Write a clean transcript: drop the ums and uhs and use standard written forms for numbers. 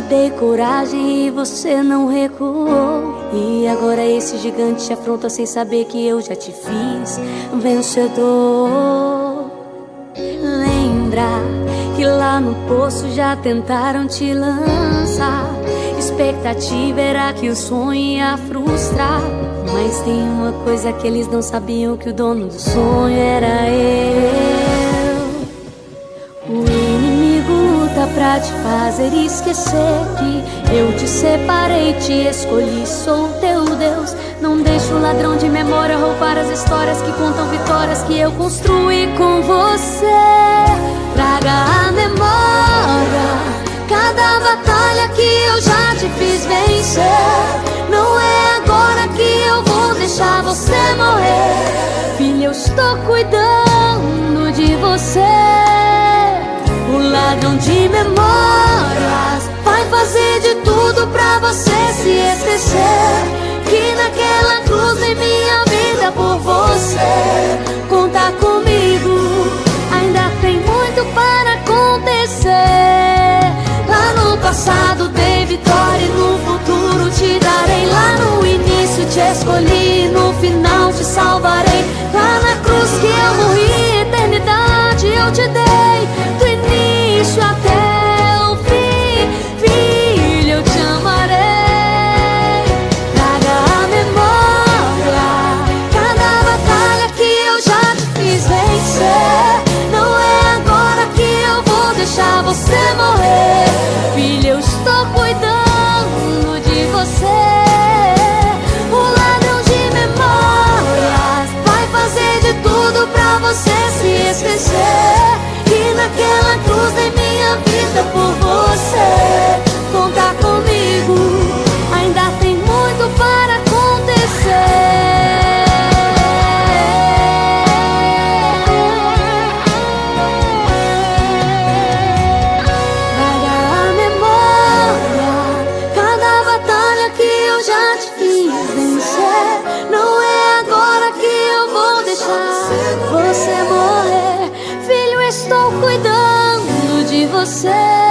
te dei coragem e você não recuou. E agora esse gigante te afronta sem saber que eu já te fiz vencedor. Lembra que lá no poço já tentaram te lançar. Expectativa era que o sonho ia frustrar. Mas tem uma coisa que eles não sabiam, que o dono do sonho era eu. O inimigo luta pra te fazer esquecer que eu te separei, te escolhi, sou teu Deus. Não deixa o ladrão de memória roubar as histórias que contam vitórias que eu construí com você. Traga a memória cada batalha que eu já te fiz vencer. Não é agora que eu vou deixar você morrer. Filha, eu estou cuidando de você. O ladrão de memórias vai fazer de tudo pra você se esquecer que naquela cruz em minha vida por você. Conta comigo, ainda tem muito para acontecer. Lá no passado dei vitória e no futuro te darei. Lá no início te escolhi, no final te salvarei. Lá na cruz que eu morri, eternidade eu te dei. Do início até o fim, filho, eu te amarei. Traga a memória cada batalha que eu já te fiz vencer. Não é agora que eu vou deixar você morrer. Filho, eu estou cuidando de você. O ladrão de memórias vai fazer de tudo pra você se esquecer que naquela cruz em minha vida por você. Conta comigo, ainda tem muito para acontecer. Traga a memória cada batalha que eu já te fiz vencer. Não é agora que eu vou deixar você morrer. Filho, estou cuidando de você.